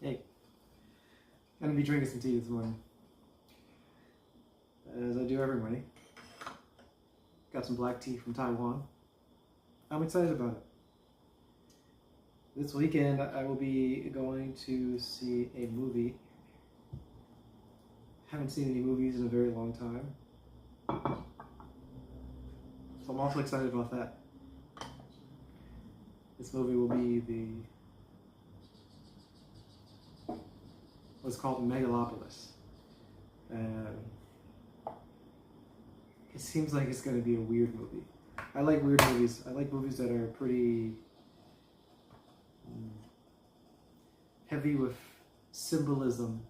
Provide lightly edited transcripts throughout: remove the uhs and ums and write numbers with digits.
Hey, I'm gonna be drinking some tea this morning, as I do every morning. Got some black tea from Taiwan. I'm excited about it. This weekend I will be going to see a movie. Haven't seen any movies in a very long time. So I'm also excited about that. This movie will be what's called Megalopolis. It seems like it's going to be a weird movie. I like weird movies. I like movies that are pretty heavy with symbolism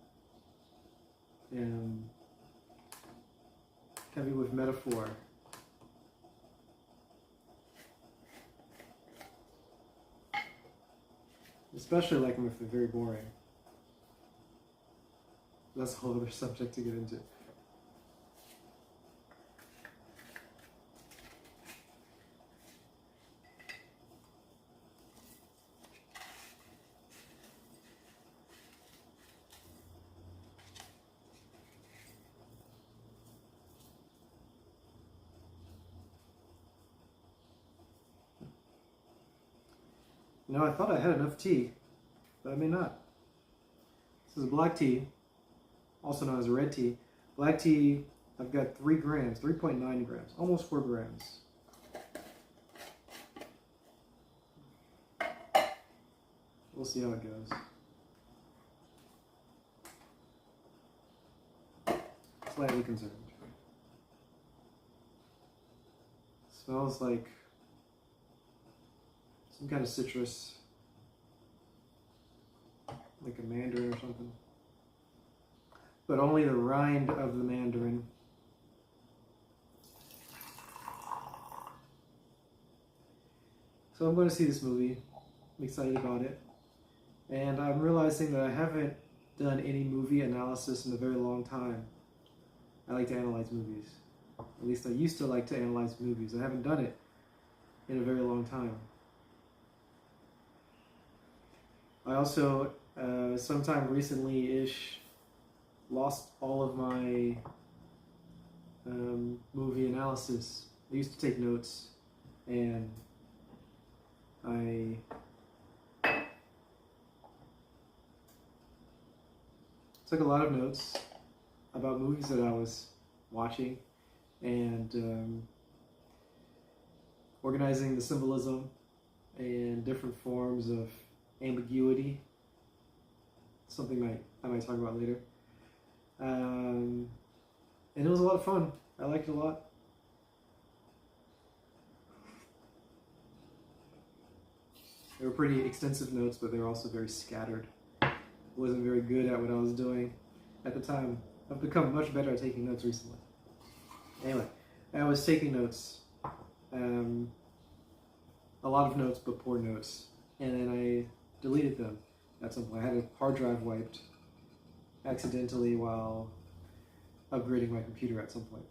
and heavy with metaphor. Especially like them if they're very boring. That's a whole other subject to get into. I thought I had enough tea, but I may not. This is black tea, also known as red tea. Black tea, I've got 3 grams, 3.9 grams, almost 4 grams. We'll see how it goes. Slightly concerned. Smells like some kind of citrus, like a mandarin or something. But only the rind of the mandarin. So I'm going to see this movie. I'm excited about it. And I'm realizing that I haven't done any movie analysis in a very long time. I like to analyze movies. At least I used to like to analyze movies. I haven't done it in a very long time. I also, sometime recently-ish, lost all of my movie analysis. I used to take notes, and I took a lot of notes about movies that I was watching, and organizing the symbolism and different forms of ambiguity, something I might talk about later. And it was a lot of fun. I liked it a lot. They were pretty extensive notes, but they were also very scattered. I wasn't very good at what I was doing at the time. I've become much better at taking notes recently. Anyway, I was taking notes. A lot of notes, but poor notes. And then I deleted them at some point. I had a hard drive wiped accidentally while upgrading my computer at some point.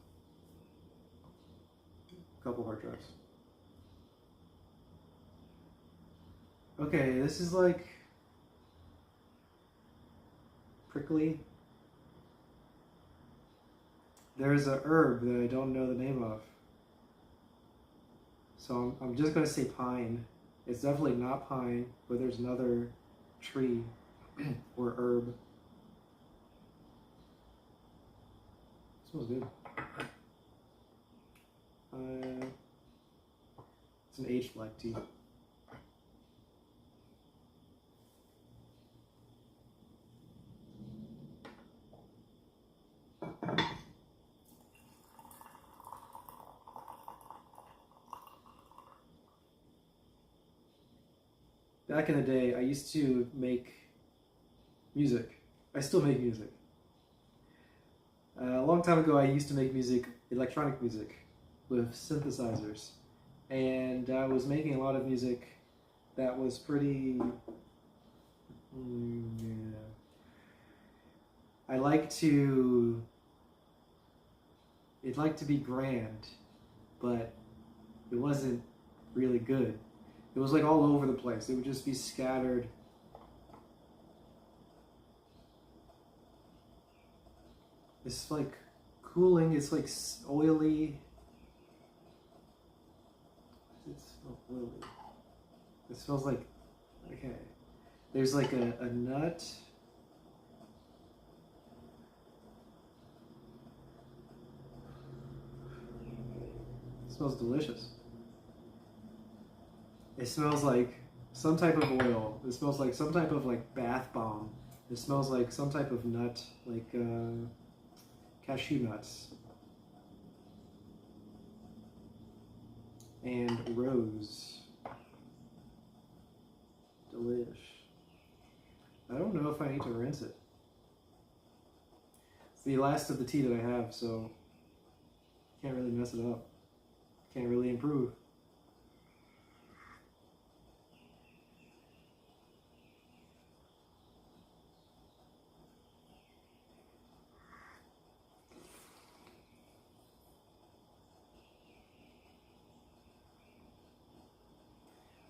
A couple hard drives. Okay, this is like prickly. There's a herb that I don't know the name of. So I'm just going to say pine. It's definitely not pine, but there's another tree or herb. Smells good. It's an aged black tea. Back in the day, I used to make music. I still make music. A long time ago, I used to make music, electronic music, with synthesizers. And I was making a lot of music that was pretty... It'd like to be grand, but it wasn't really good. It was like all over the place. It would just be scattered It's like cooling. It's like oily. It smells oily. It smells like, okay. There's like a nut. It smells delicious. It smells like some type of oil. It smells like some type of like bath bomb. It smells like some type of nut, like cashew nuts. And rose. Delish. I don't know if I need to rinse it. It's the last of the tea that I have, so can't really mess it up. Can't really improve.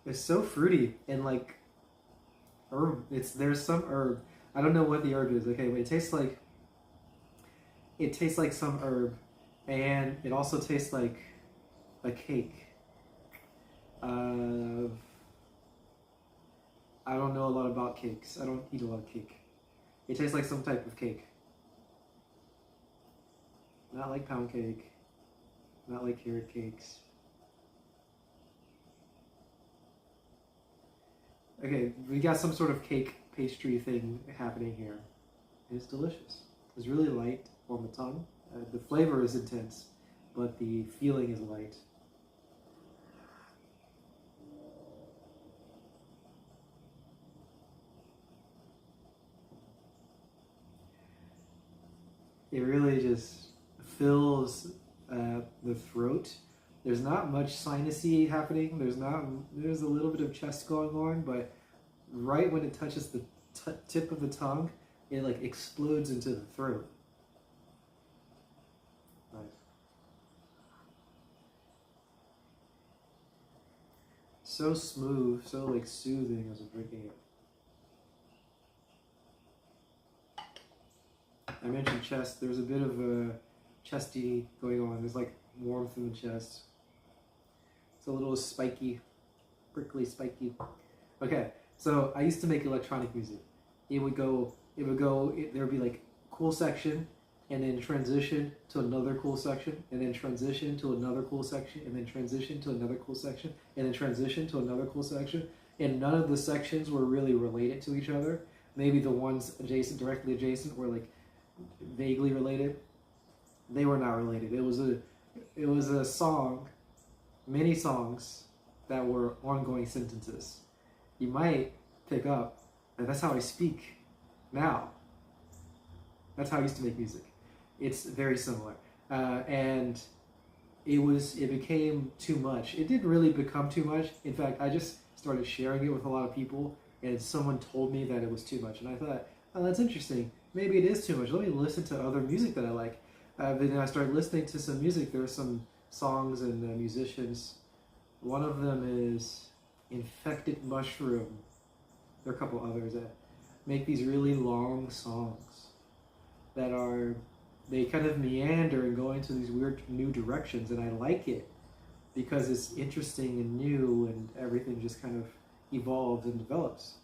It's so fruity and like herb. There's some herb. I don't know what the herb is. Okay, but it tastes like some herb, and it also tastes like a cake. I don't know a lot about cakes. I don't eat a lot of cake. It tastes like some type of cake. Not like pound cake. Not like carrot cakes. Okay, we got some sort of cake pastry thing happening here. It's delicious. It's really light on the tongue. The flavor is intense, but the feeling is light. It really just fills the throat. There's not much sinusy happening. There's a little bit of chest going on, but right when it touches the tip of the tongue, it like explodes into the throat. Nice. So smooth, so like soothing as I'm drinking it. I mentioned chest. There's a bit of a chesty going on. There's like warmth in the chest. It's a little spiky, prickly, spiky. Okay, so I used to make electronic music. There would be like cool section, and then transition to another cool section, and then transition to another cool section, and then transition to another cool section, and then transition to another cool section. And none of the sections were really related to each other. Maybe the ones directly adjacent were like vaguely related. They were not related. It was a song, many songs that were ongoing sentences. You might pick up that that's how I speak now. That's how I used to make music. It's very similar, and it became too much. It didn't really become too much. In fact, I just started sharing it with a lot of people, and someone told me that it was too much, and I thought, oh, that's interesting. Maybe it is too much. Let me listen to other music that I like. But then I started listening to some music. There are some songs and musicians. One of them is Infected Mushroom. There are a couple others that make these really long songs that they kind of meander and go into these weird new directions, and I like it because it's interesting and new, and everything just kind of evolves and develops.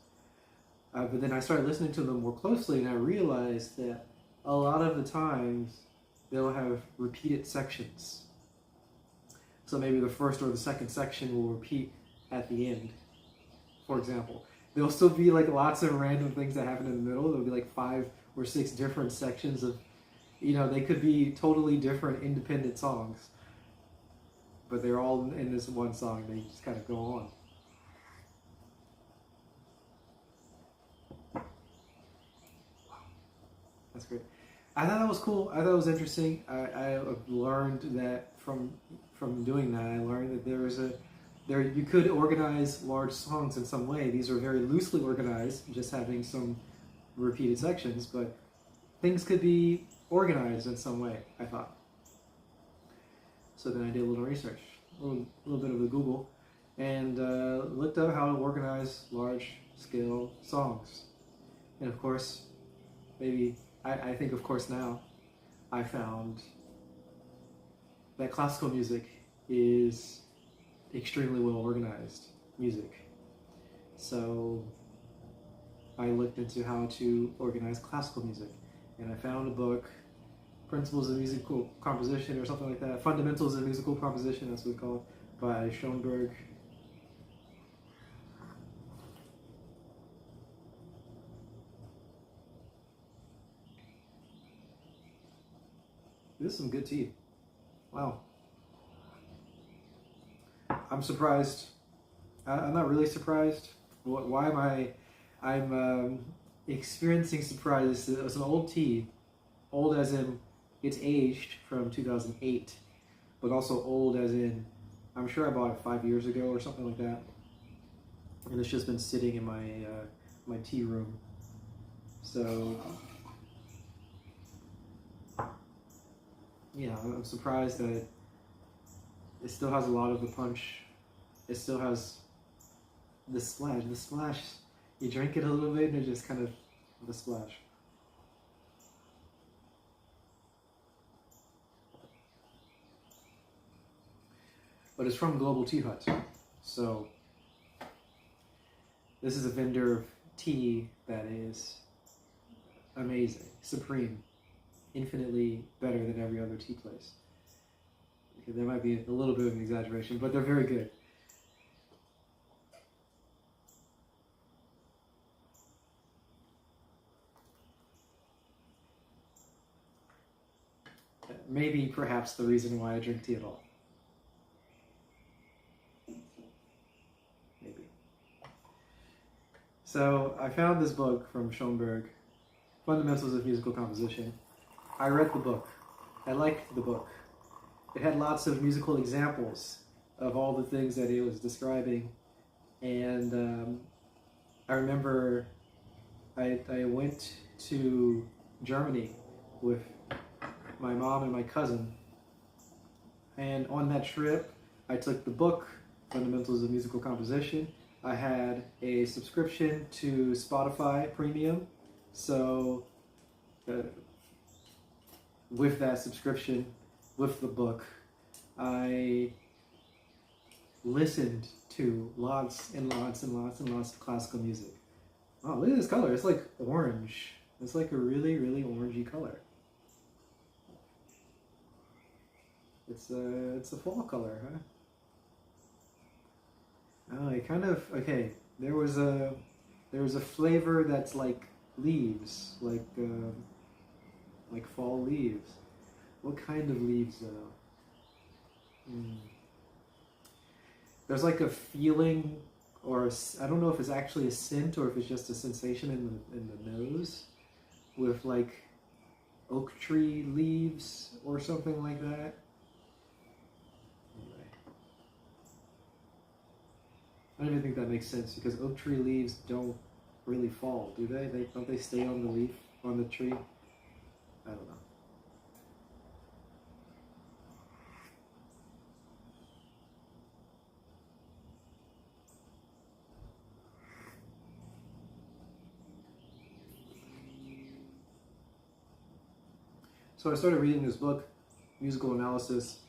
But then I started listening to them more closely, and I realized that a lot of the times they'll have repeated sections. So maybe the first or the second section will repeat at the end, for example. There'll still be like lots of random things that happen in the middle. There'll be like 5 or 6 different sections of, they could be totally different independent songs, but they're all in this one song. They just kind of go on. That's great. I thought that was cool. I thought it was interesting. I learned that from doing that. I learned that you could organize large songs in some way. These are very loosely organized, just having some repeated sections, but things could be organized in some way, I thought. So then I did a little research, a little bit of a Google, and looked up how to organize large-scale songs. And of course, I think of course now, I found that classical music is extremely well organized music. So I looked into how to organize classical music, and I found a book, Principles of Musical Composition or something like that, Fundamentals of Musical Composition, that's what it's called, by Schoenberg. This is some good tea. Wow. I'm surprised. I'm not really surprised. Why am I? I'm experiencing surprise. It's an old tea. Old as in it's aged from 2008, but also old as in I'm sure I bought it 5 years ago or something like that. And it's just been sitting in my tea room. So yeah, I'm surprised that it still has a lot of the punch. It still has the splash. The splash, you drink it a little bit and it just kind of, the splash. But it's from Global Tea Hut. So this is a vendor of tea that is amazing, supreme, infinitely better than every other tea place. There might be a little bit of an exaggeration, but they're very good. Maybe, perhaps, the reason why I drink tea at all. Maybe. So, I found this book from Schoenberg, Fundamentals of Musical Composition. I read the book. I liked the book. It had lots of musical examples of all the things that it was describing. And I remember I went to Germany with my mom and my cousin. And on that trip, I took the book, Fundamentals of Musical Composition. I had a subscription to Spotify Premium. So with that subscription, with the book, I listened to lots and lots and lots and lots of classical music. Oh, look at this color. It's like orange. It's like a really, really orangey color. It's a fall color, huh? Oh, it kind of, okay. There was a flavor that's like leaves, like fall leaves. What kind of leaves though? There's like a feeling, or I don't know if it's actually a scent or if it's just a sensation in the nose, with like oak tree leaves or something like that. Anyway, I don't even think that makes sense because oak tree leaves don't really fall, do they? Don't they stay on the leaf, on the tree? I don't know. So I started reading this book, Musical Analysis.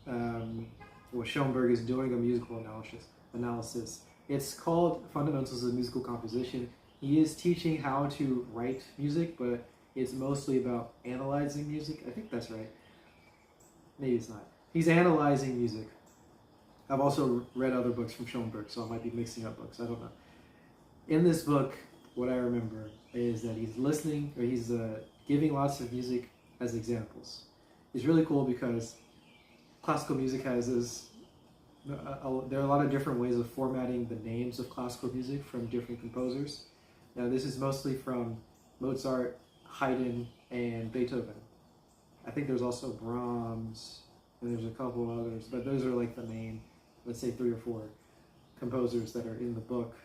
What Schoenberg is doing a musical analysis. It's called Fundamentals of Musical Composition. He is teaching how to write music, but it's mostly about analyzing music. I think that's right. Maybe it's not. He's analyzing music. I've also read other books from Schoenberg, so I might be mixing up books. I don't know. In this book, what I remember is that he's listening, or he's giving lots of music as examples. It's really cool because classical music has this, there are a lot of different ways of formatting the names of classical music from different composers. Now this is mostly from Mozart, Haydn, and Beethoven. I think there's also Brahms, and there's a couple others, but those are like the main, let's say 3 or 4 composers that are in the book.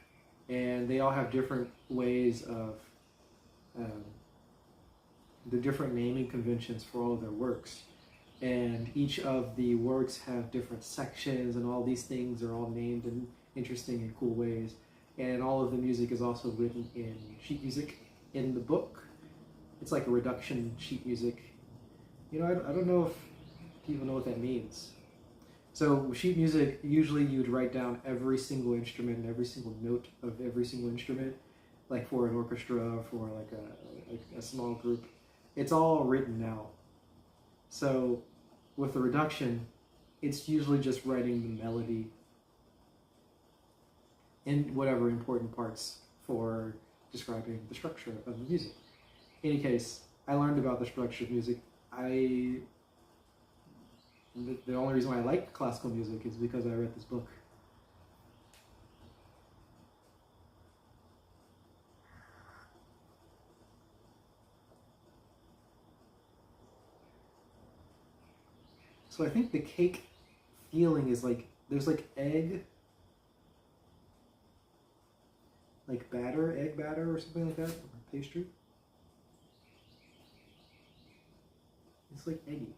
And they all have different ways of the different naming conventions for all of their works. And each of the works have different sections, and all these things are all named in interesting and cool ways. And all of the music is also written in sheet music in the book. It's like a reduction sheet music. I don't know if people know what that means. So sheet music, usually you'd write down every single instrument and every single note of every single instrument, like for an orchestra, for like a small group. It's all written out. So with the reduction, it's usually just writing the melody in whatever important parts for describing the structure of the music. In any case, I learned about the structure of music. The only reason why I like classical music is because I read this book. So I think the cake feeling is like, there's like egg batter or something like that, or pastry. It's like eggy.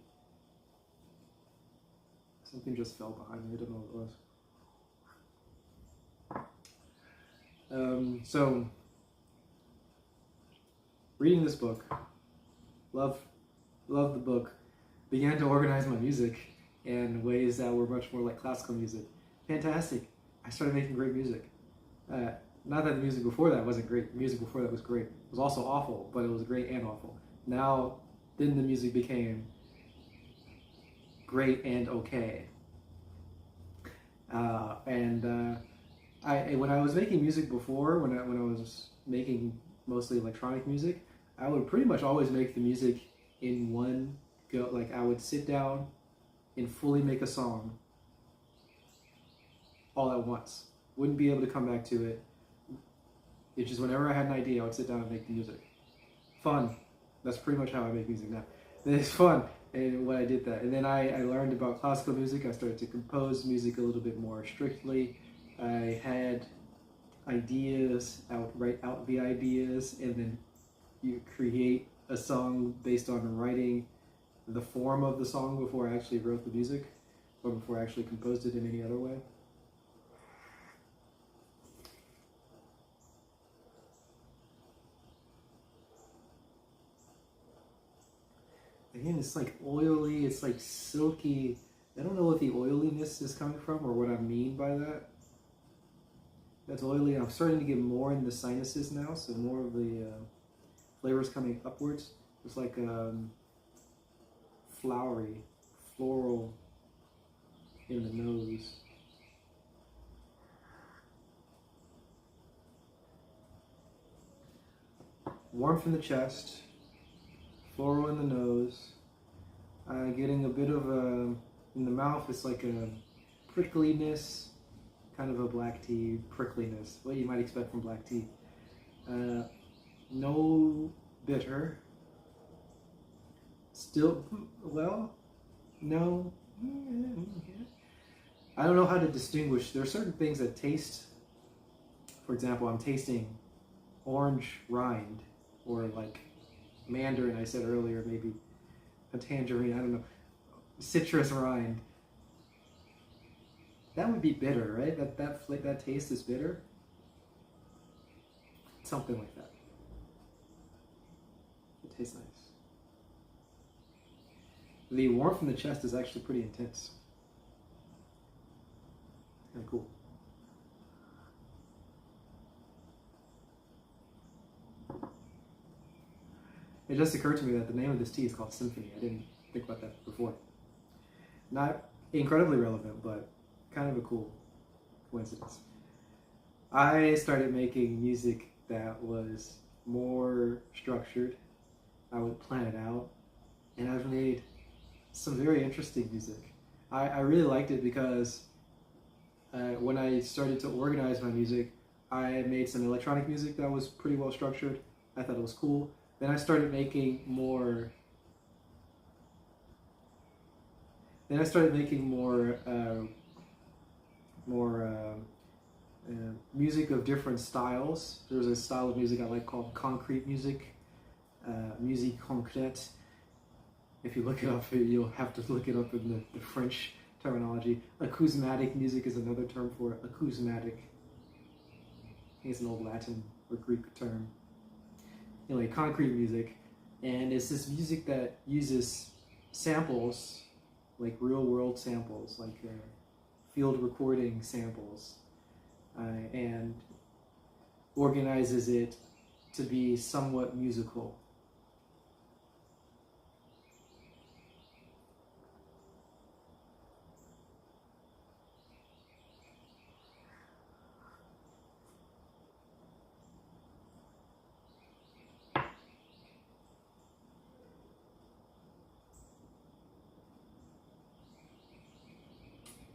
Something just fell behind me, I don't know what it was. So, reading this book, love the book, began to organize my music in ways that were much more like classical music. Fantastic. I started making great music. Not that the music before that wasn't great. The music before that was great. It was also awful, but it was great and awful. Then the music became great and okay. When I was making music before, when I was making mostly electronic music, I would pretty much always make the music in one go. Like I would sit down and fully make a song all at once. Wouldn't be able to come back to it. It's just whenever I had an idea, I would sit down and make the music. Fun. That's pretty much how I make music now. It's fun. And when I did that, and then I learned about classical music. I started to compose music a little bit more strictly. I had ideas, write out the ideas, and then you create a song based on writing the form of the song before I actually wrote the music, or before I actually composed it in any other way. Again, it's like oily, it's like silky. I don't know what the oiliness is coming from or what I mean by that. That's oily. I'm starting to get more in the sinuses now, so more of the flavors coming upwards. It's like flowery, floral in the nose. Warmth in the chest. Floral in the nose, getting a bit of in the mouth. It's like a prickliness, kind of a black tea prickliness, what you might expect from black tea. No bitter. Still, well, no. I don't know how to distinguish. There are certain things that taste. For example, I'm tasting orange rind, or like mandarin, I said earlier, maybe a tangerine, I don't know, citrus rind. That would be bitter, right? That taste is bitter. Something like that. It tastes nice. The warmth in the chest is actually pretty intense. Kind of cool. It just occurred to me that the name of this tea is called Symphony. I didn't think about that before. Not incredibly relevant, but kind of a cool coincidence. I started making music that was more structured. I would plan it out, and I've made some very interesting music. I really liked it because when I started to organize my music, I made some electronic music that was pretty well structured. I thought it was cool. Then I started making more. Music of different styles. There's a style of music I like called concrete music, musique concrète. If you look it up, you'll have to look it up in the French terminology. Acousmatic music is another term for it. Acousmatic. I think it's an old Latin or Greek term. Anyway, concrete music, and it's this music that uses samples, like real world samples, like field recording samples, and organizes it to be somewhat musical.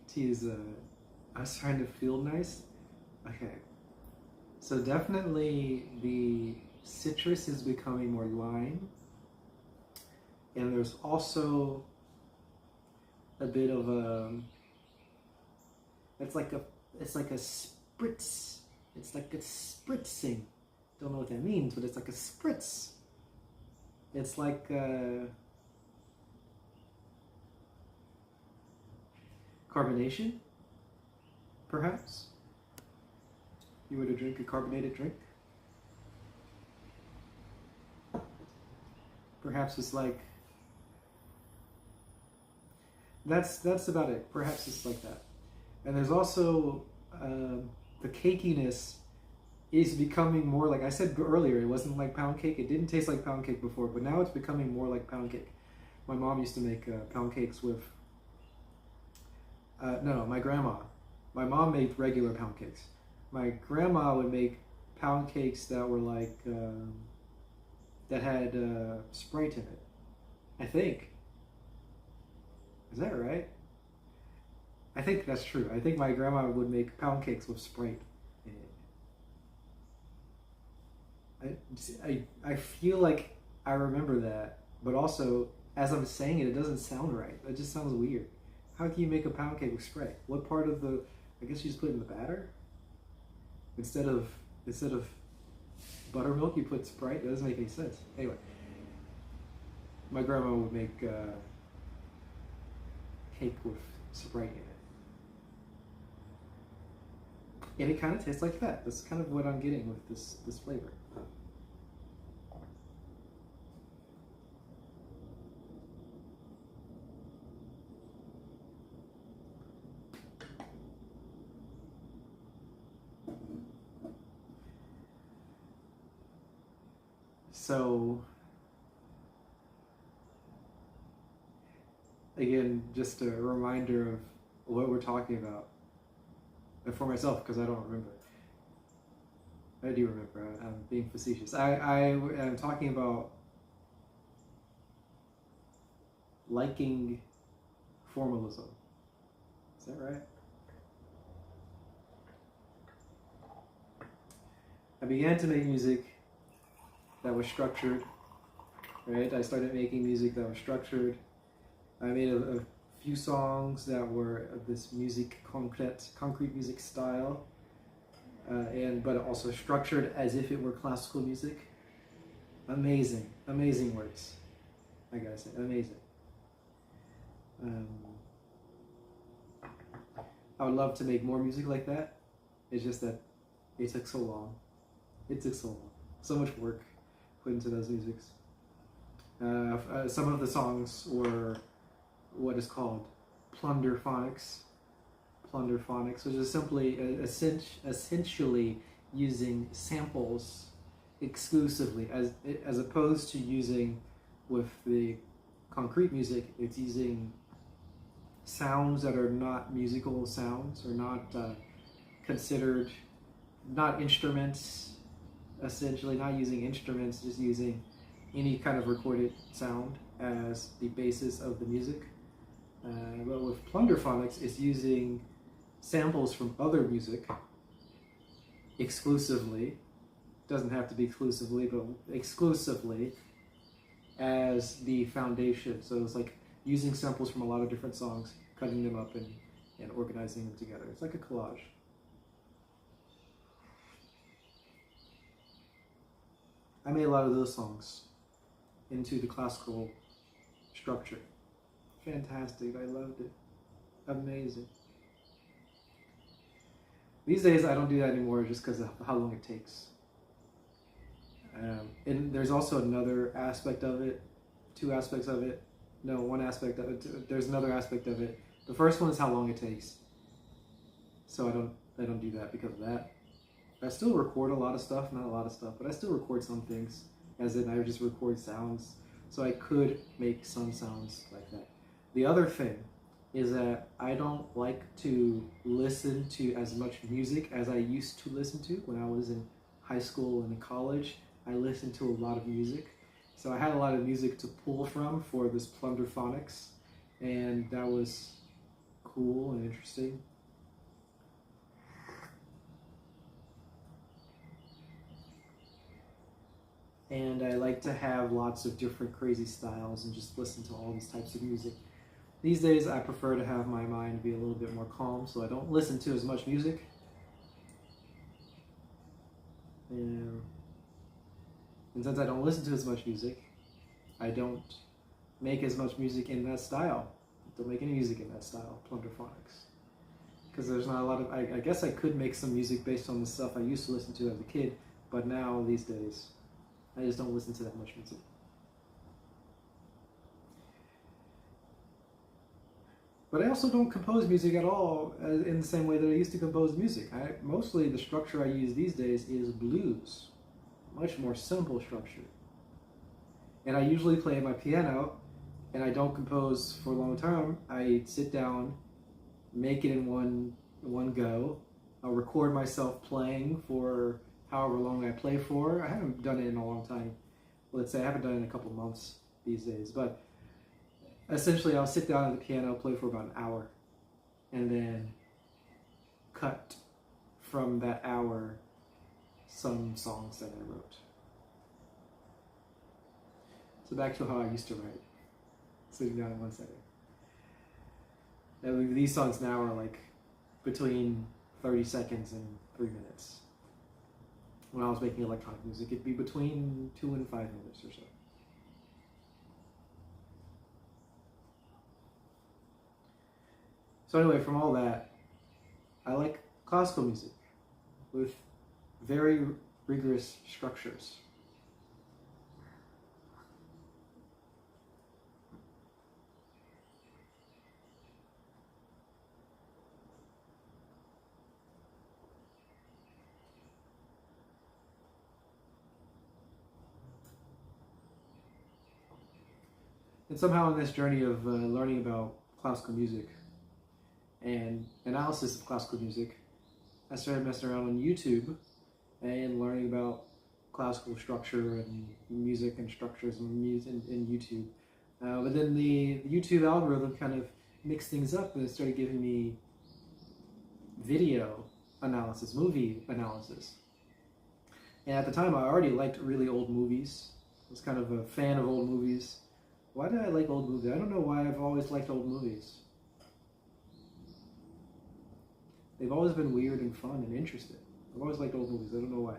Tea is I was trying to feel nice. Okay, so definitely the citrus is becoming more lime, and there's also a bit of a it's like a spritz. It's like a spritzing. Don't know what that means, but it's like a spritz. It's like carbonation, perhaps. You were to drink a carbonated drink. Perhaps it's like that's about it. Perhaps it's like that. And there's also the cakiness is becoming more like I said earlier. It wasn't like pound cake. It didn't taste like pound cake before, but now it's becoming more like pound cake. My mom used to make pound cakes with. No, my grandma. My mom made regular pound cakes. My grandma would make pound cakes that were like that had Sprite in it. I think. Is that right? I think that's true. I think my grandma would make pound cakes with Sprite in it. I feel like I remember that, but also as I'm saying it, it doesn't sound right. It just sounds weird. How can you make a pound cake with Sprite? What part of the? I guess you just put it in the batter instead of buttermilk. You put Sprite. That doesn't make any sense. Anyway, my grandma would make cake with Sprite in it. And it kind of tastes like that. That's kind of what I'm getting with this flavor. So, again, just a reminder of what we're talking about. And for myself, because I don't remember. I do remember. I'm being facetious. I am talking about liking formalism. Is that right? I began to make music that was structured, right? I started making music that was structured. I made a few songs that were of this concrete music style, but also structured as if it were classical music. Amazing works. I gotta say, amazing. I would love to make more music like that. It's just that it took so long. So much work put into those musics. Some of the songs were what is called plunderphonics, which is simply essentially using samples exclusively, as opposed to using with the concrete music. It's using sounds that are not musical sounds, or not considered, not instruments. Essentially, not using instruments, just using any kind of recorded sound as the basis of the music. But with plunderphonics, it's using samples from other music exclusively. Doesn't have to be exclusively, but exclusively as the foundation. So it's like using samples from a lot of different songs, cutting them up and organizing them together. It's like a collage. I made a lot of those songs into the classical structure. Fantastic, I loved it. Amazing. These days I don't do that anymore just because of how long it takes. And there's also another aspect of it, two aspects of it. No, one aspect of it. There's another aspect of it. The first one is how long it takes. So I don't do that because of that. I still record a lot of stuff, not a lot of stuff, but I still record some things. As in, I just record sounds. So I could make some sounds like that. The other thing is that I don't like to listen to as much music as I used to listen to when I was in high school and in college. I listened to a lot of music. So I had a lot of music to pull from for this Plunderphonics, and that was cool and interesting. And I like to have lots of different crazy styles and just listen to all these types of music. These days I prefer to have my mind be a little bit more calm, so I don't listen to as much music. And since I don't listen to as much music, I don't make as much music in that style. I don't make any music in that style, Plunderphonics. Because there's not a lot of, I guess I could make some music based on the stuff I used to listen to as a kid, but now, these days, I just don't listen to that much music. But I also don't compose music at all in the same way that I used to compose music. Mostly the structure I use these days is blues. Much more simple structure. And I usually play my piano, and I don't compose for a long time. I sit down, make it in one go. I'll record myself playing for however long I play for. I haven't done it in a long time. Let's say I haven't done it in a couple months these days. But essentially, I'll sit down at the piano, play for about an hour, and then cut from that hour some songs that I wrote. So back to how I used to write, sitting down in one setting. And these songs now are like between 30 seconds and 3 minutes. When I was making electronic music, it'd be between 2 and 5 minutes or so. So anyway, from all that, I like classical music with very rigorous structures. And somehow in this journey of learning about classical music and analysis of classical music, I started messing around on YouTube and learning about classical structure and music and structures and music in YouTube. But then the YouTube algorithm kind of mixed things up, and it started giving me video analysis, movie analysis. And at the time, I already liked really old movies. I was kind of a fan of old movies. Why did I like old movies? I don't know why I've always liked old movies. They've always been weird and fun and interesting. I've always liked old movies. I don't know why.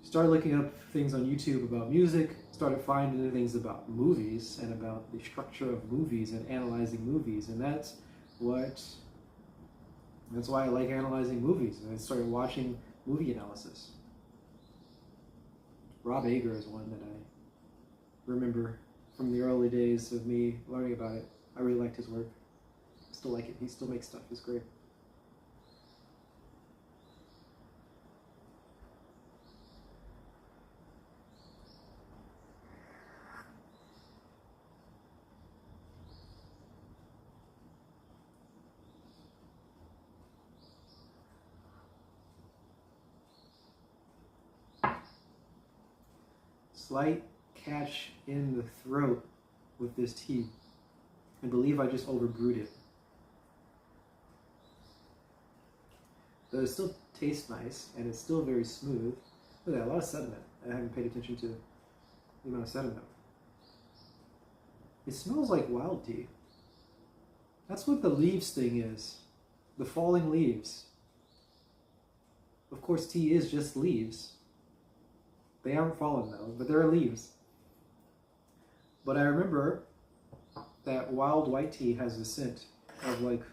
Started looking up things on YouTube about music, started finding things about movies and about the structure of movies and analyzing movies, and that's why I like analyzing movies. And I started watching movie analysis. Rob Ager is one that I remember from the early days of me learning about it. I really liked his work. I still like it. He still makes stuff. It's great. Slight catch in the throat with this tea. I believe I just overbrewed it. Though it still tastes nice, and it's still very smooth. Look at that, a lot of sediment. I haven't paid attention to the amount of sediment. It smells like wild tea. That's what the leaves thing is. The falling leaves. Of course, tea is just leaves. They aren't fallen though, but they're leaves. But I remember that wild white tea has the scent of like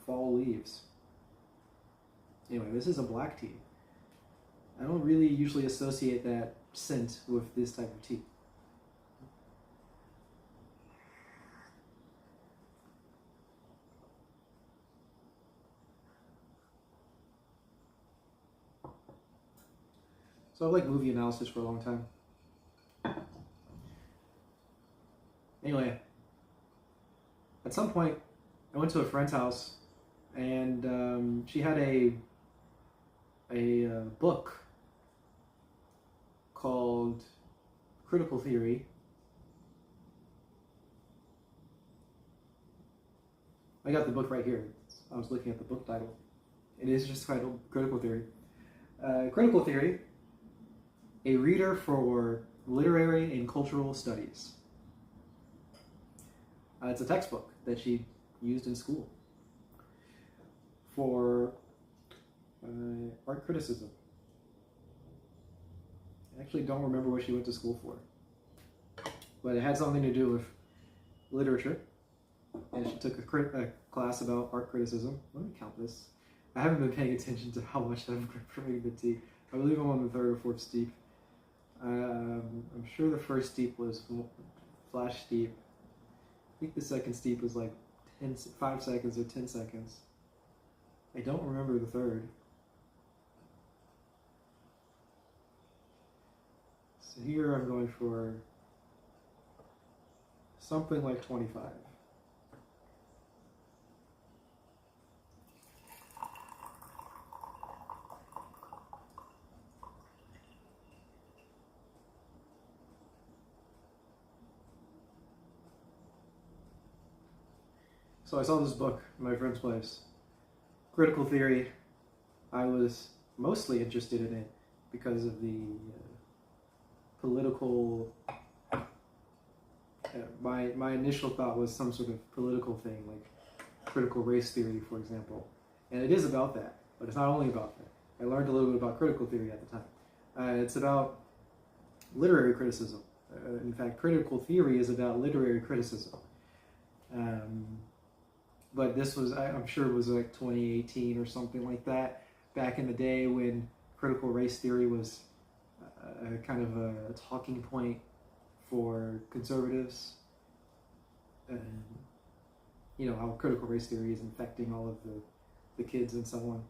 fall leaves. Anyway, this is a black tea. I don't really usually associate that scent with this type of tea. So I like movie analysis for a long time. Anyway, at some point, I went to a friend's house, and she had a book called Critical Theory. I got the book right here. I was looking at the book title. It is just titled Critical Theory. Critical Theory, a reader for literary and cultural studies. It's a textbook that she used in school for art criticism. I actually don't remember what she went to school for, but it had something to do with literature, and she took a class about art criticism. Let me count this. I haven't been paying attention to how much I've drank the tea. I believe I'm on the third or fourth steep. I'm sure the first steep was flash steep. I think the second steep was like 5 seconds or 10 seconds. I don't remember the third. So here I'm going for something like 25. So I saw this book in my friend's place, Critical Theory. I was mostly interested in it because of the political. My initial thought was some sort of political thing, like critical race theory, for example. And it is about that, but it's not only about that. I learned a little bit about critical theory at the time. It's about literary criticism. In fact, critical theory is about literary criticism. But this was, I'm sure it was like 2018 or something like that, back in the day when critical race theory was kind of a talking point for conservatives. And, you know, how critical race theory is infecting all of the kids and so on.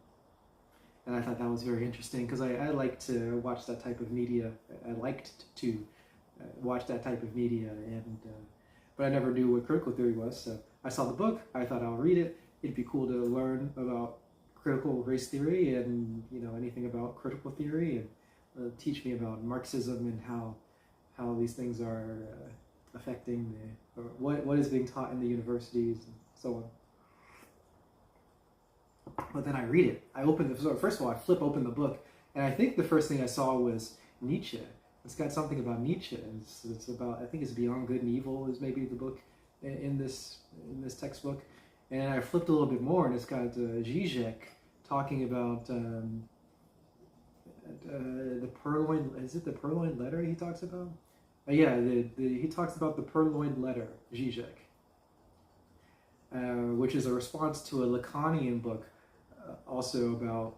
And I thought that was very interesting because I like to watch that type of media. I liked to watch that type of media, but I never knew what critical theory was. So I saw the book. I thought I'll read it. It'd be cool to learn about critical race theory and, you know, anything about critical theory, and teach me about Marxism and how these things are affecting what is being taught in the universities and so on. But then I read it. So first of all, I flip open the book, and I think the first thing I saw was Nietzsche. It's got something about Nietzsche. It's about, I think it's Beyond Good and Evil is maybe the book in this textbook. And I flipped a little bit more, and it's got Zizek talking about the Purloined. Is it the Purloined Letter he talks about? Yeah, he talks about the Purloined Letter, Zizek, which is a response to a Lacanian book, also about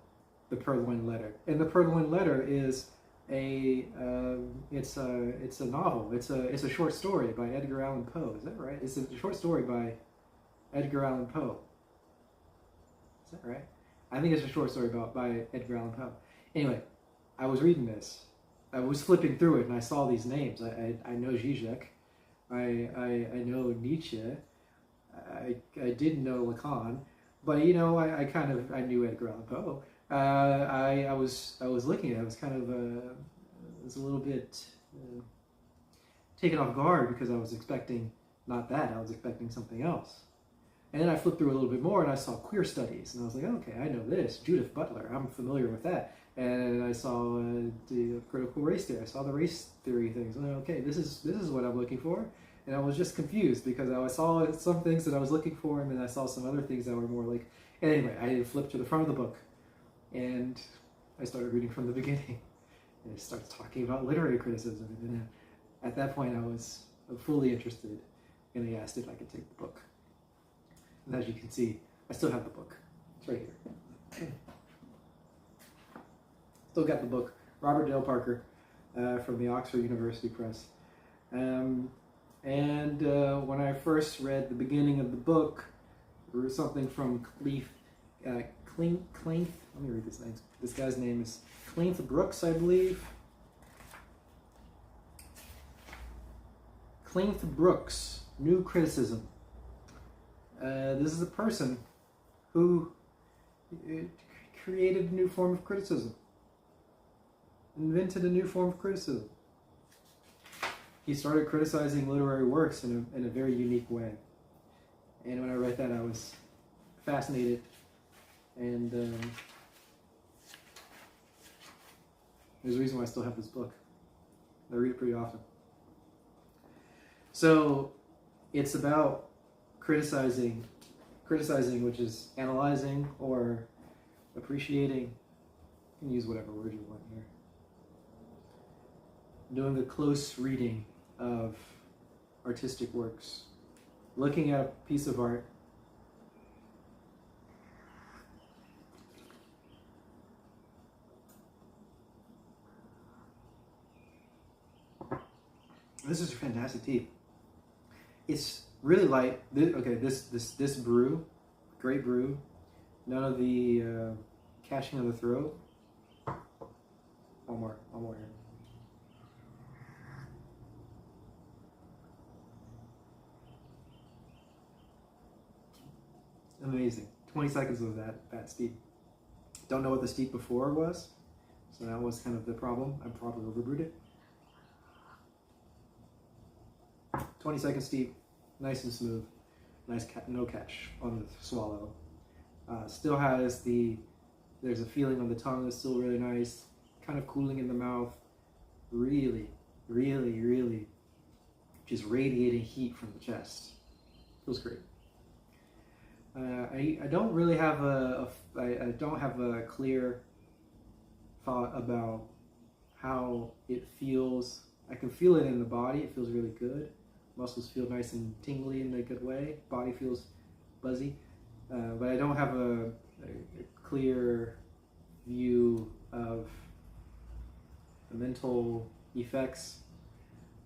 the Purloined Letter. And the Purloined Letter is it's a novel. It's a short story by Edgar Allan Poe. Is that right? It's a short story by Edgar Allan Poe. Is that right? I think it's a short story by Edgar Allan Poe. Anyway, I was reading this. I was flipping through it, and I saw these names. I know Zizek. I know Nietzsche. I didn't know Lacan, but you know, I knew Edgar Allan Poe. I was looking at it. I was kind of was a little bit taken off guard because I was expecting not that. I was expecting something else. And then I flipped through a little bit more, and I saw queer studies, and I was like, okay, I know this. Judith Butler, I'm familiar with that. And I saw the critical race theory. I saw the race theory things. And okay, this is what I'm looking for. And I was just confused because I saw some things that I was looking for, and then I saw some other things that were more like. And anyway, I flipped to the front of the book, and I started reading from the beginning. And it starts talking about literary criticism. And then at that point, I was fully interested, and they asked if I could take the book. And as you can see, I still have the book. It's right here. Still got the book. Robert Dale Parker from the Oxford University Press. And when I first read the beginning of the book, there was something from Cleanth. Let me read this name. This guy's name is Cleanth Brooks, I believe. Clint Brooks, New Criticism. This is a person who created a new form of criticism, invented a new form of criticism. He started criticizing literary works in a very unique way. And when I read that, I was fascinated. And there's a reason why I still have this book. I read it pretty often. So it's about criticizing, which is analyzing or appreciating. You can use whatever word you want here. Doing a close reading of artistic works. Looking at a piece of art. This is fantastic tea. It's really light. This brew, great brew. None of the catching of the throat. One more here. Amazing. 20 seconds of that steep. Don't know what the steep before was, so that was kind of the problem. I probably overbrewed it. 20 second steep, nice and smooth. Nice no catch on the swallow. Still has there's a feeling on the tongue that's still really nice. Kind of cooling in the mouth. Really, really, really just radiating heat from the chest. Feels great. I don't really have I don't have a clear thought about how it feels. I can feel it in the body. It feels really good. Muscles feel nice and tingly in a good way. Body feels buzzy. But I don't have a clear view of the mental effects.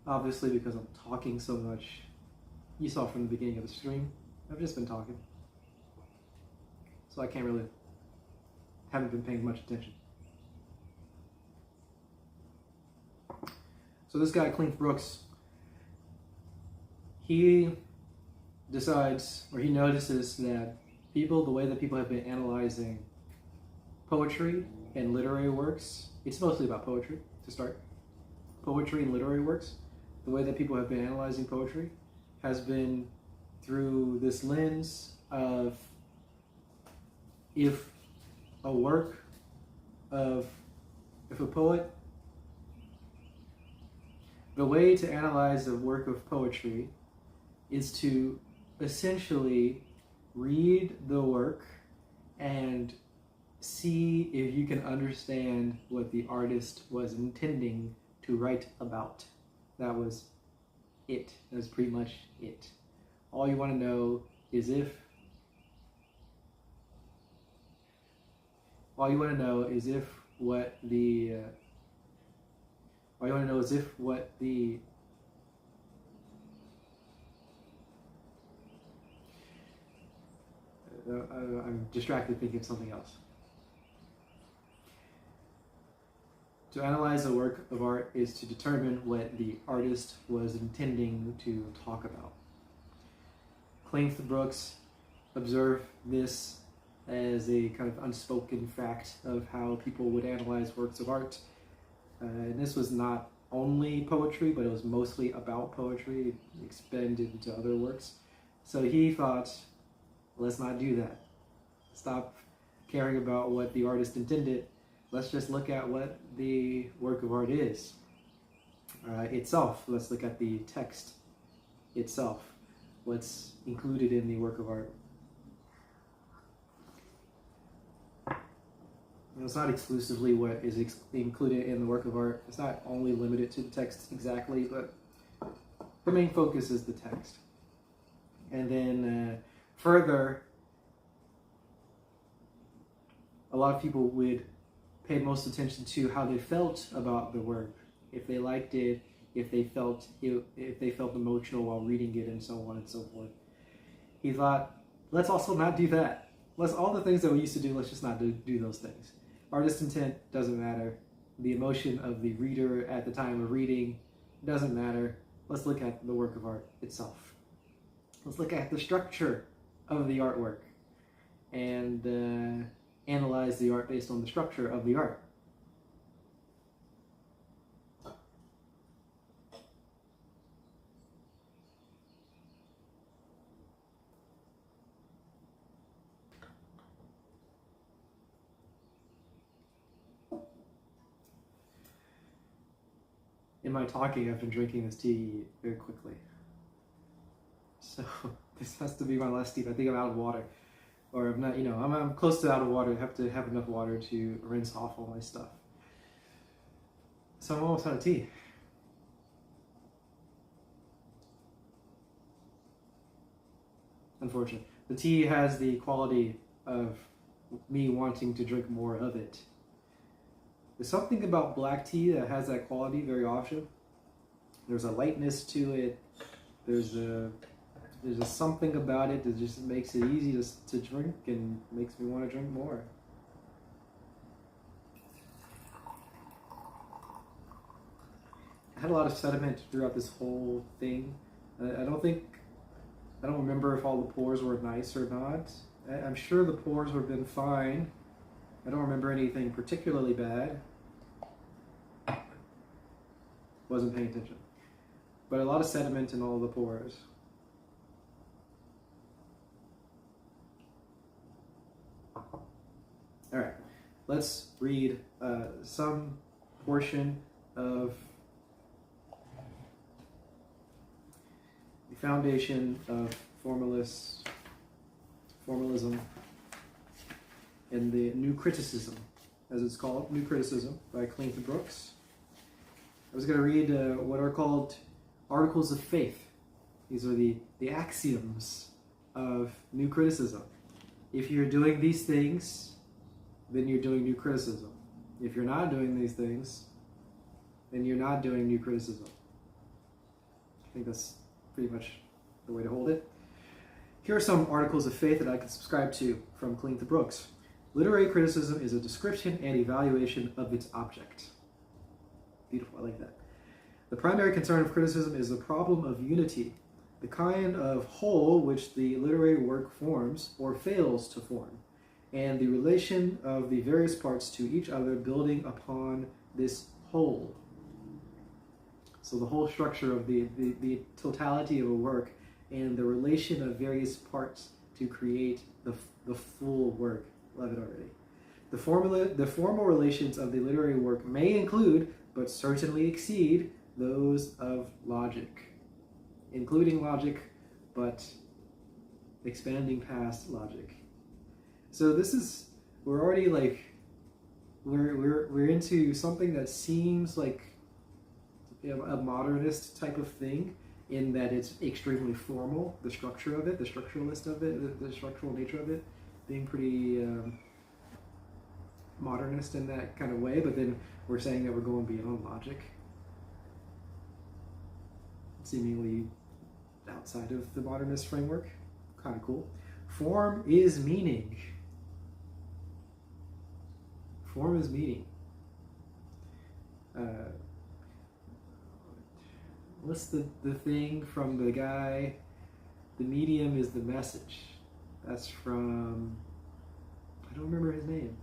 Obviously, because I'm talking so much. You saw from the beginning of the stream, I've just been talking. So I haven't been paying much attention. So this guy, Clint Brooks, he decides, or he notices that the way that people have been analyzing poetry and literary works, it's mostly about poetry to start. Poetry and literary works, the way that people have been analyzing poetry has been through this lens of if a poet, the way to analyze a work of poetry is to essentially read the work and see if you can understand what the artist was intending to write about. That was it. That was pretty much it. All you want to know is if what the I'm distracted thinking of something else. To analyze a work of art is to determine what the artist was intending to talk about. Clint Brooks observed this as a kind of unspoken fact of how people would analyze works of art. And this was not only poetry, but it was mostly about poetry, expanded into other works. So he thought, let's not do that. Stop caring about what the artist intended. Let's just look at what the work of art is itself. Let's look at the text itself. What's included in the work of art. It's not exclusively what is included in the work of art. It's not only limited to the text exactly, but the main focus is the text. And then further, a lot of people would pay most attention to how they felt about the work, if they liked it, if they felt emotional while reading it, and so on and so forth. He thought, let's also not do that. Let's all the things that we used to do, let's just not do those things. Artist intent doesn't matter. The emotion of the reader at the time of reading doesn't matter. let's look at the work of art itself. Let's look at the structure of the artwork and analyze the art based on the structure of the art. In my talking, I've been drinking this tea very quickly. So this has to be my last tea. I think I'm out of water. Or I'm not, I'm close to out of water. I have to have enough water to rinse off all my stuff. So I'm almost out of tea. Unfortunately. The tea has the quality of me wanting to drink more of it. There's something about black tea that has that quality very often. There's a lightness to it. There's a something about it that just makes it easy to drink and makes me want to drink more. I had a lot of sediment throughout this whole thing. I don't remember if all the pours were nice or not. I'm sure the pours would have been fine. I don't remember anything particularly bad. Wasn't paying attention. But a lot of sediment in all the pores. Alright, let's read some portion of the foundation of formalism and the New Criticism, as it's called, New Criticism by Cleanth Brooks. I was going to read what are called articles of faith. These are the axioms of New Criticism. If you're doing these things, then you're doing New Criticism. If you're not doing these things, then you're not doing New Criticism. I think that's pretty much the way to hold it. Here are some articles of faith that I can subscribe to from Cleanth Brooks. Literary criticism is a description and evaluation of its object. Beautiful, I like that. The primary concern of criticism is the problem of unity, the kind of whole which the literary work forms or fails to form, and the relation of the various parts to each other building upon this whole. So the whole structure of the totality of a work and the relation of various parts to create the full work. Love it already. The formal relations of the literary work may include, but certainly exceed, those of logic, including logic, but expanding past logic. So this is, we're already like, we're into something that seems like a modernist type of thing, in that it's extremely formal, the structure of it, the structuralist of it, the structural nature of it, being pretty modernist in that kind of way, but then we're saying that we're going beyond logic, seemingly outside of the modernist framework. Kind of cool. Form is meaning. Form is meaning. What's the thing from the guy? The medium is the message. That's from, I don't remember his name.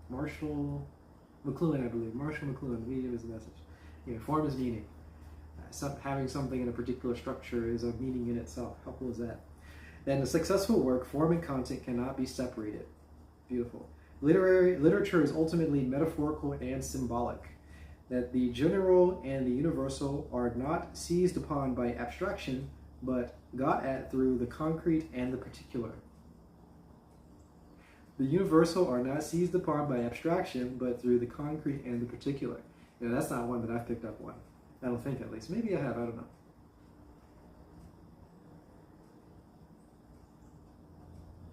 Marshall McLuhan, I believe. Marshall McLuhan. The medium is the message. Yeah, form is meaning. Having something in a particular structure is a meaning in itself. How cool is that? Then a successful work, form and content cannot be separated. Beautiful. Literature is ultimately metaphorical and symbolic. That the general and the universal are not seized upon by abstraction, but got at through the concrete and the particular. The universal are not seized upon by abstraction, but through the concrete and the particular. You know, that's not one that I've picked up on. I don't think, at least. Maybe I have, I don't know.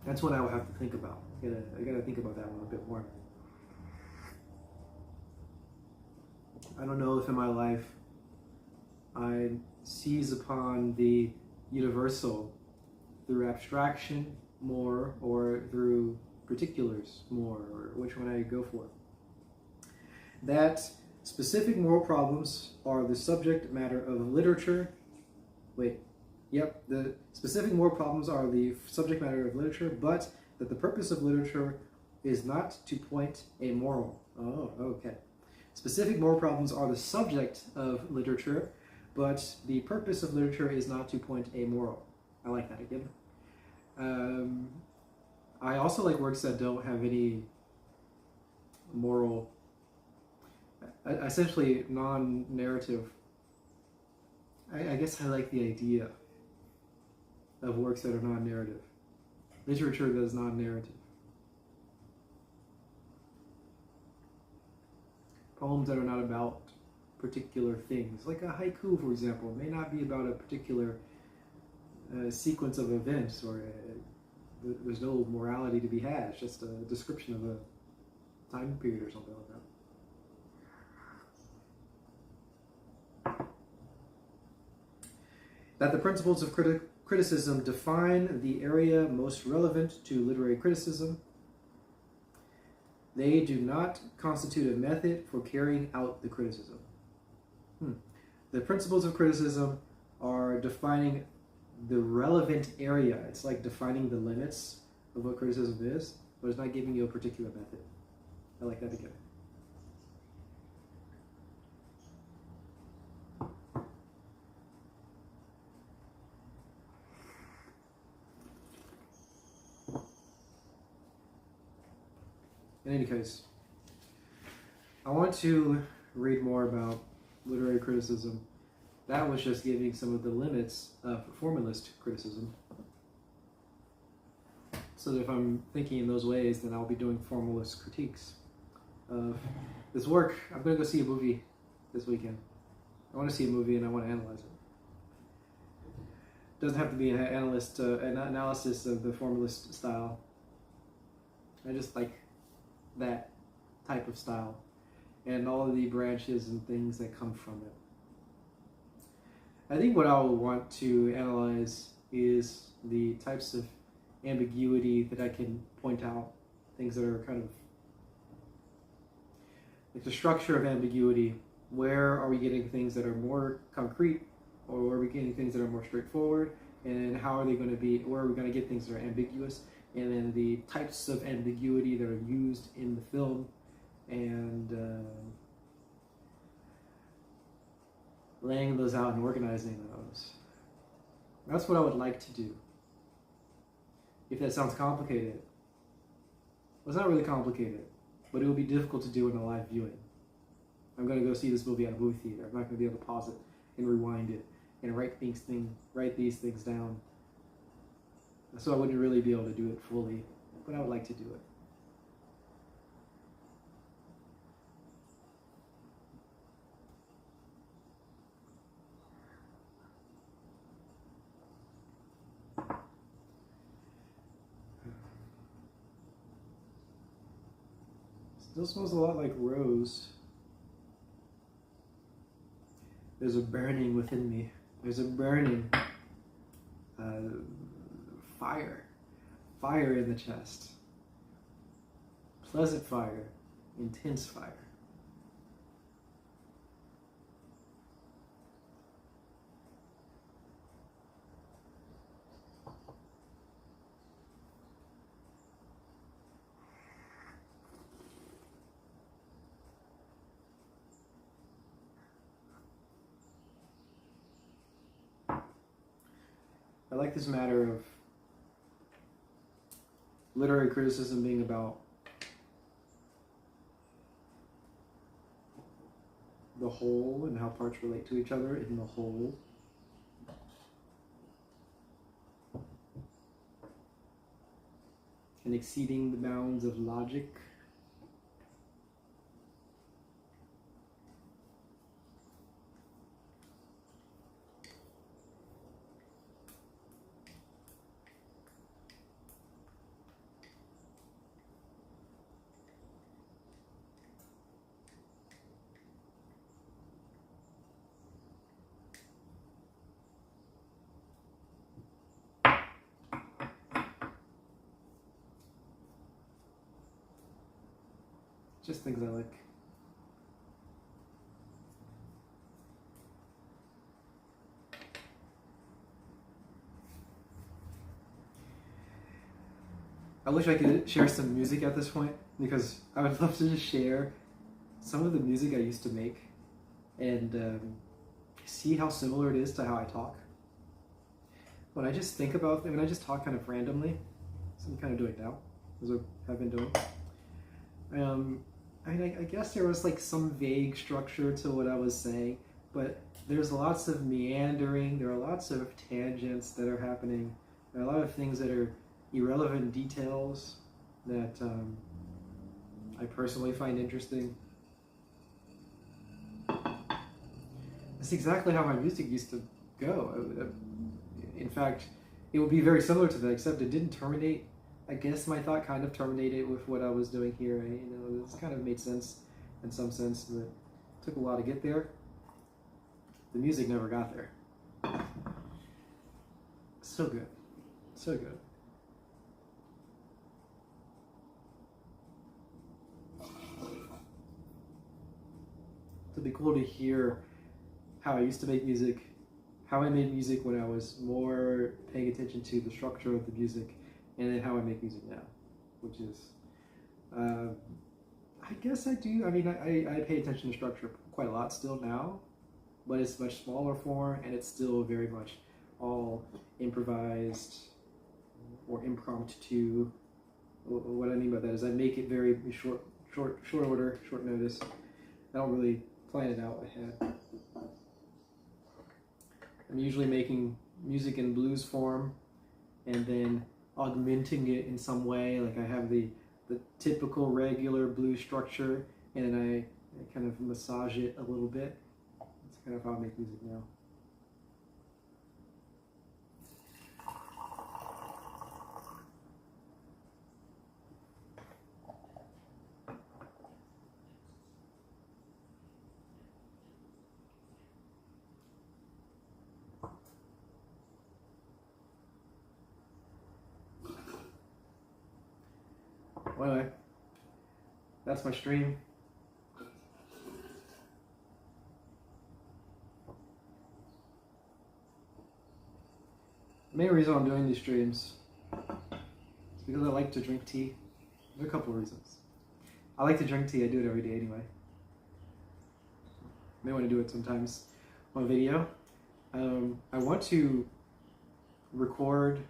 That's what I would have to think about. I gotta think about that one a bit more. I don't know if in my life I seize upon the universal through abstraction more, or through particulars more, or which one I go for. That specific moral problems are the subject matter of literature Wait. Yep, the specific moral problems are the subject matter of literature, but that the purpose of literature is not to point a moral. Oh, okay. Specific moral problems are the subject of literature, but the purpose of literature is not to point a moral. I like that again. I also like works that don't have any moral, essentially non-narrative. I guess I like the idea of works that are non-narrative. Literature that is non-narrative. Poems that are not about particular things. Like a haiku, for example, may not be about a particular sequence of events, or there's no morality to be had. It's just a description of a time period or something like that. That the principles of criticism define the area most relevant to literary criticism. They do not constitute a method for carrying out the criticism. The principles of criticism are defining the relevant area. It's like defining the limits of what criticism is, but it's not giving you a particular method. I like that again. In any case, I want to read more about literary criticism. That was just giving some of the limits of formalist criticism. So that if I'm thinking in those ways, then I'll be doing formalist critiques of this work. I'm going to go see a movie this weekend. I want to see a movie and I want to analyze it. It doesn't have to be an analysis of the formalist style. I just like that type of style and all of the branches and things that come from it. I think what I will want to analyze is the types of ambiguity that I can point out, things that are kind of like the structure of ambiguity. Where are we getting things that are more concrete, or where are we getting things that are more straightforward, and how are they going to be, where are we going to get things that are ambiguous, and then the types of ambiguity that are used in the film, and laying those out and organizing those. That's what I would like to do. If that sounds complicated, well, it's not really complicated, but it will be difficult to do in a live viewing. I'm going to go see this movie at a movie theater. I'm not going to be able to pause it and rewind it and write these things down. So I wouldn't really be able to do it fully, but I would like to do it. Still smells a lot like rose. There's a burning within me. There's a burning fire in the chest. Pleasant fire, intense fire. I like this matter of literary criticism being about the whole and how parts relate to each other in the whole. And exceeding the bounds of logic. Just things I like. I wish I could share some music at this point, because I would love to just share some of the music I used to make and see how similar it is to how I talk. When I just think about, when I just talk kind of randomly, as I'm kind of doing now, as I have been doing, I guess there was like some vague structure to what I was saying, but there's lots of meandering, there are lots of tangents that are happening, there are a lot of things that are irrelevant details that I personally find interesting. That's exactly how my music used to go. In fact, it would be very similar to that, except it didn't terminate. I guess my thought kind of terminated with what I was doing here. This kind of made sense in some sense, but it took a while to get there. The music never got there. So good. So good. It'd be cool to hear how I used to make music, how I made music when I was more paying attention to the structure of the music, and then how I make music now, which is, I guess I do. I mean, I pay attention to structure quite a lot still now, but it's much smaller form, and it's still very much all improvised or impromptu. What I mean by that is I make it very short order, short notice. I don't really plan it out ahead. I'm usually making music in blues form and then augmenting it in some way. Like I have the typical regular blues structure, and then I kind of massage it a little bit. That's kind of how I make music now. Well, anyway, that's my stream. The main reason I'm doing these streams is because I like to drink tea. There are a couple of reasons. I like to drink tea. I do it every day anyway. I may want to do it sometimes on video. I want to record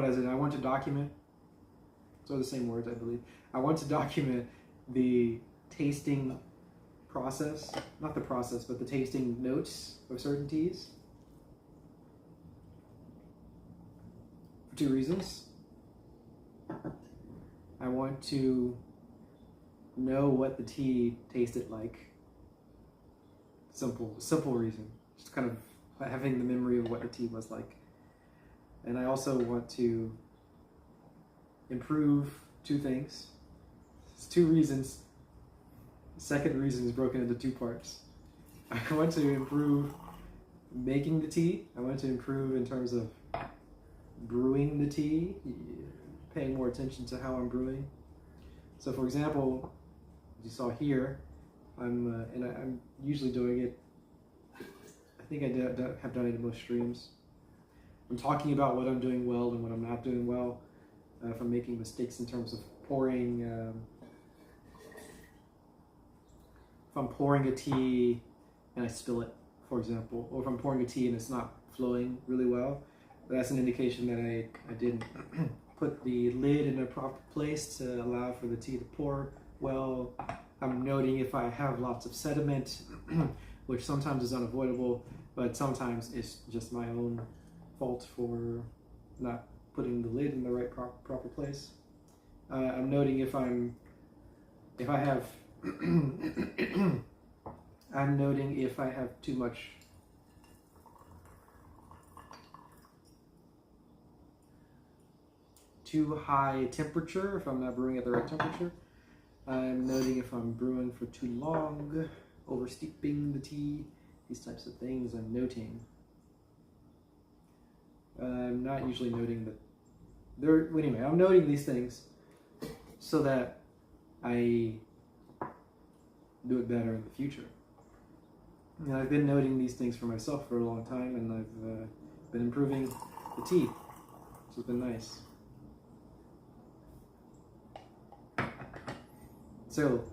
as in I want to document, so the same words I believe. I want to document the tasting process, not the process, but the tasting notes of certain teas. For two reasons. I want to know what the tea tasted like. Simple reason. Just kind of having the memory of what the tea was like. And I also want to improve two things. It's two reasons. The second reason is broken into two parts. I want to improve making the tea. I want to improve in terms of brewing the tea, paying more attention to how I'm brewing. So for example, as you saw here, I'm usually doing it, I think I have done it in most streams. I'm talking about what I'm doing well and what I'm not doing well. If I'm making mistakes in terms of pouring, if I'm pouring a tea and I spill it, for example, or if I'm pouring a tea and it's not flowing really well, that's an indication that I didn't put the lid in a proper place to allow for the tea to pour well. I'm noting if I have lots of sediment, which sometimes is unavoidable, but sometimes it's just my own fault for not putting the lid in the right proper place. I'm noting if I have I'm noting if I have too much too high temperature, if I'm not brewing at the right temperature. I'm noting if I'm brewing for too long, over steeping the tea, these types of things I'm noting. I'm not usually noting that anyway, I'm noting these things so that I do it better in the future. And I've been noting these things for myself for a long time, and I've been improving the tea, which has been nice. So,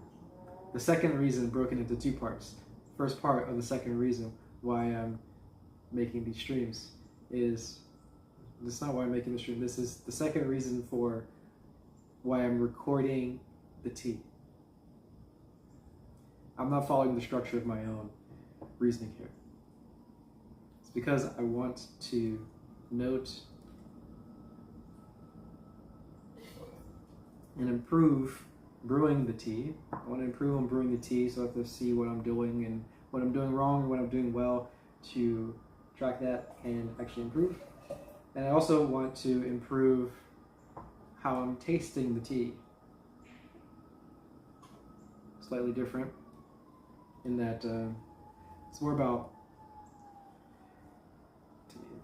the second reason broken into two parts. First part of the second reason why I'm making these streams is, this is not why I'm making the stream, this is the second reason for why I'm recording the tea. I'm not following the structure of my own reasoning here. It's because I want to note and improve brewing the tea. I want to improve on brewing the tea, so I have to see what I'm doing and what I'm doing wrong and what I'm doing well to track that and actually improve. And I also want to improve how I'm tasting the tea. Slightly different in that it's more about,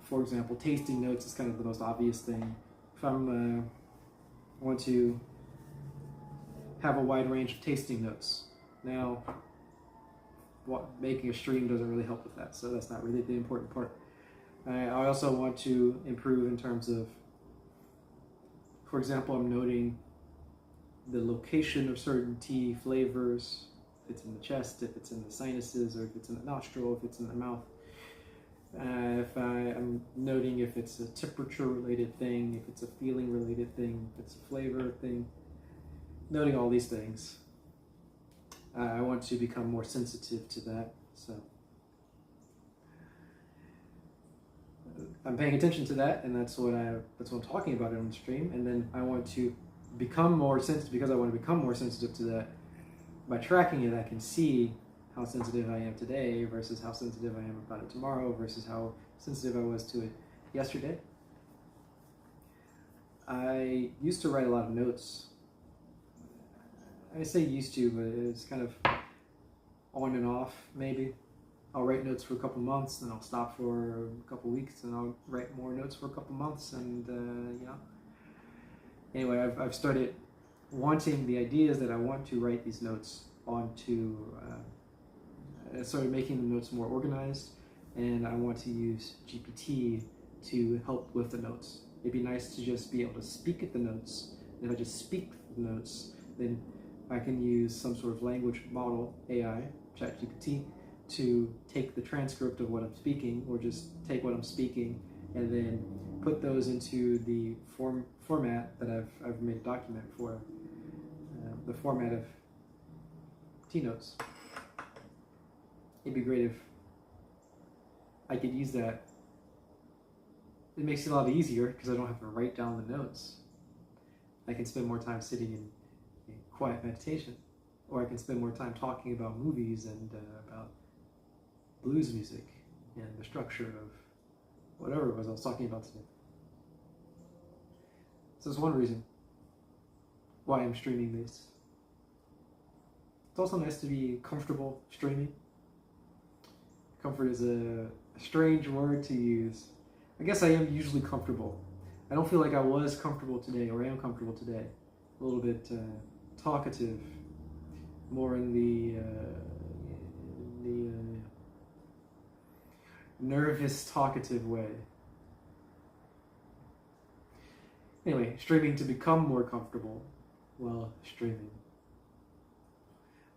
for example, tasting notes is kind of the most obvious thing. If I'm want to have a wide range of tasting notes. Now, making a stream doesn't really help with that, so that's not really the important part. I also want to improve in terms of, for example, I'm noting the location of certain tea flavors, if it's in the chest, if it's in the sinuses, or if it's in the nostril, if it's in the mouth. If I'm noting if it's a temperature-related thing, if it's a feeling-related thing, if it's a flavor thing, noting all these things. I want to become more sensitive to that, so I'm paying attention to that, and that's what I'm talking about on the stream. And then I want to become more sensitive, because I want to become more sensitive to that. By tracking it, I can see how sensitive I am today versus how sensitive I am about it tomorrow versus how sensitive I was to it yesterday. I used to write a lot of notes. I say used to, but it's kind of on and off, maybe. I'll write notes for a couple months, then I'll stop for a couple weeks, and I'll write more notes for a couple months, and Anyway, I've started wanting the ideas that I want to write these notes onto. I started making the notes more organized, and I want to use GPT to help with the notes. It'd be nice to just be able to speak at the notes. If I just speak the notes, then I can use some sort of language model, AI, ChatGPT, to take the transcript of what I'm speaking, or just take what I'm speaking and then put those into the format that I've made a document for, the format of T notes. It'd be great if I could use that. It makes it a lot easier because I don't have to write down the notes. I can spend more time sitting in quiet meditation, or I can spend more time talking about movies and about blues music and the structure of whatever it was I was talking about today. So that's one reason why I'm streaming this. It's also nice to be comfortable streaming. Comfort is a strange word to use. I guess I am usually comfortable. I don't feel like I was comfortable today, or I am comfortable today. A little bit talkative, more in the nervous, talkative way. Anyway, streaming to become more comfortable while streaming.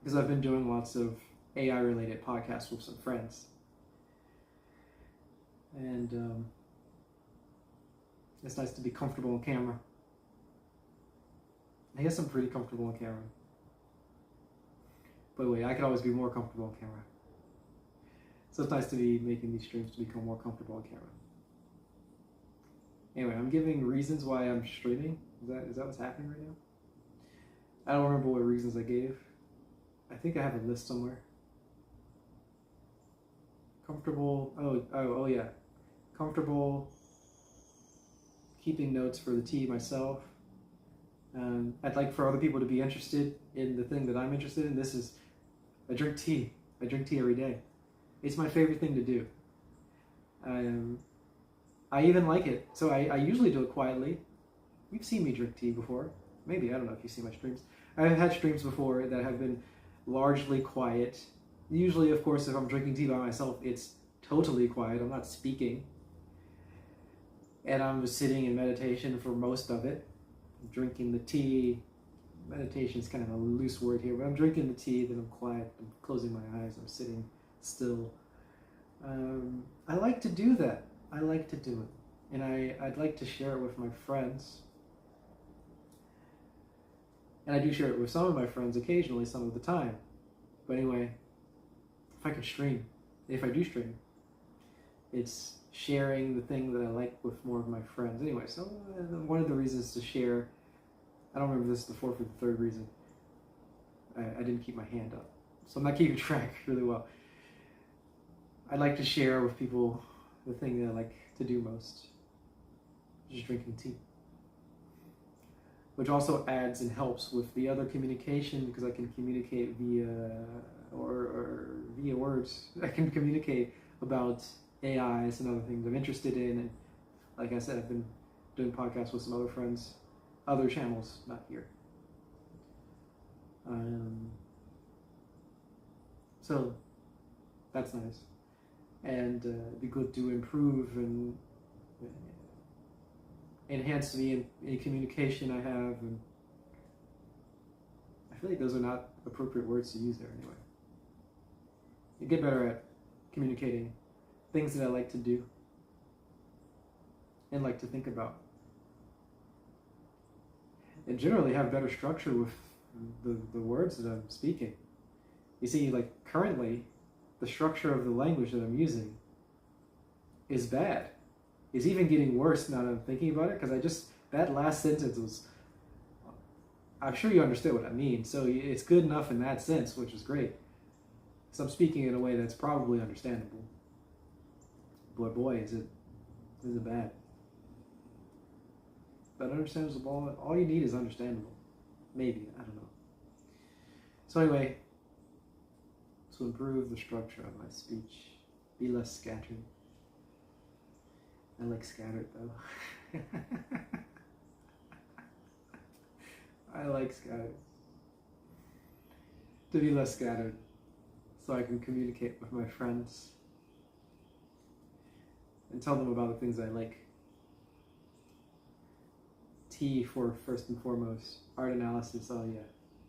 Because I've been doing lots of AI-related podcasts with some friends. And it's nice to be comfortable on camera. I guess I'm pretty comfortable on camera. But wait, I could always be more comfortable on camera. So it's nice to be making these streams to become more comfortable on camera. Anyway, I'm giving reasons why I'm streaming. Is that what's happening right now? I don't remember what reasons I gave. I think I have a list somewhere. Comfortable, oh yeah. Comfortable keeping notes for the tea myself. I'd like for other people to be interested in the thing that I'm interested in. I drink tea. I drink tea every day. It's my favorite thing to do. I even like it. So I usually do it quietly. You've seen me drink tea before. Maybe, I don't know if you've seen my streams. I've had streams before that have been largely quiet. Usually, of course, if I'm drinking tea by myself, it's totally quiet. I'm not speaking. and I'm sitting in meditation for most of it. I'm drinking the tea. Meditation is kind of a loose word here, but I'm drinking the tea, then I'm quiet, I'm closing my eyes, I'm sitting still. I like to do that. I like to do it. And I'd like to share it with my friends. And I do share it with some of my friends occasionally, some of the time. But anyway, if I can stream, if I do stream, it's sharing the thing that I like with more of my friends. Anyway, so one of the reasons to share, I don't remember this is the fourth or the third reason. I didn't keep my hand up, so I'm not keeping track really well. I'd like to share with people the thing that I like to do most, just drinking tea. Which also adds and helps with the other communication, because I can communicate via via words. I can communicate about AIs and other things I'm interested in, and like I said, I've been doing podcasts with some other friends, other channels, not here. So that's nice, and it'd be good to improve and enhance the communication I have, and I feel like those are not appropriate words to use there anyway. You get better at communicating things that I like to do and like to think about, and generally have better structure with the words that I'm speaking. You see, like currently, the structure of the language that I'm using is bad. It's even getting worse now that I'm thinking about it, because that last sentence was, I'm sure you understood what I mean, so it's good enough in that sense, which is great. So I'm speaking in a way that's probably understandable. But boy, is it bad. But understandable, all you need is understandable. Maybe, I don't know. So anyway, to improve the structure of my speech, be less scattered. I like scattered though. I like scattered. To be less scattered, so I can communicate with my friends and tell them about the things I like. Tea for first and foremost. Art analysis, oh yeah.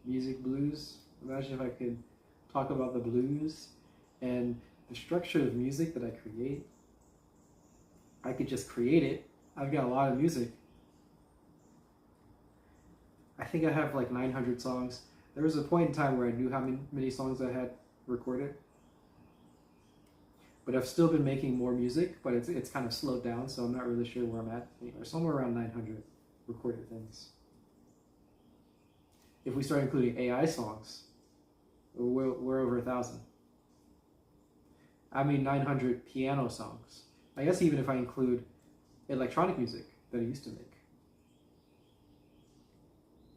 Music, blues. Imagine if I could talk about the blues and the structure of music that I create. I could just create it. I've got a lot of music. I think I have like 900 songs. There was a point in time where I knew how many songs I had recorded. But I've still been making more music, but it's kind of slowed down, so I'm not really sure where I'm at anymore. Somewhere around 900 recorded things. If we start including AI songs, we're over 1,000. I mean 900 piano songs. I guess even if I include electronic music that I used to make.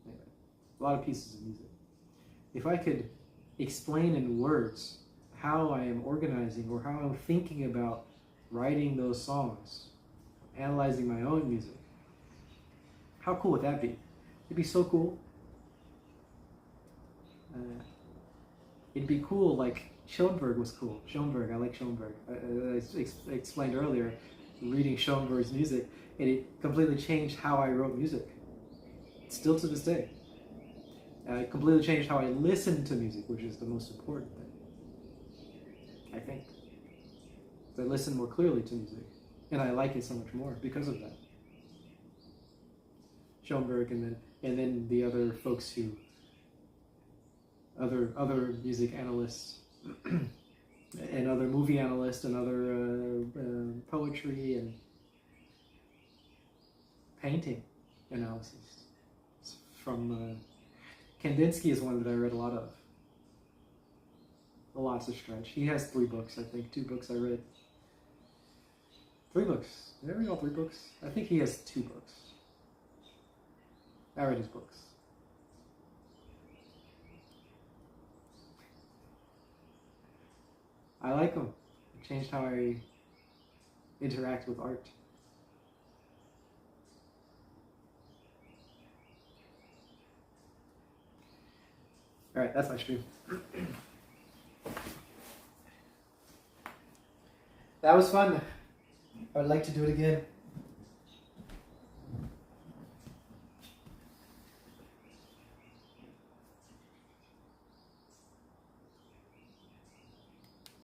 Anyway, a lot of pieces of music. If I could explain in words how I am organizing or how I'm thinking about writing those songs, analyzing my own music, how cool would that be? It'd be so cool. It'd be cool like Schoenberg was cool. Schoenberg, I like Schoenberg. I explained earlier, reading Schoenberg's music, and it completely changed how I wrote music. Still to this day. It completely changed how I listen to music, which is the most important thing, I think. I listen more clearly to music, and I like it so much more because of that. Schoenberg, and then the other folks who, other music analysts, and other movie analysts, and other poetry and painting analysis. From Kandinsky is one that I read a lot of. A lot's a stretch. He has 3 books, I think. 2 books I read. 3 books. Did I read all 3 books? I think he has 2 books. I read his books. I like them. It changed how I interact with art. Alright, that's my stream. That was fun. I would like to do it again.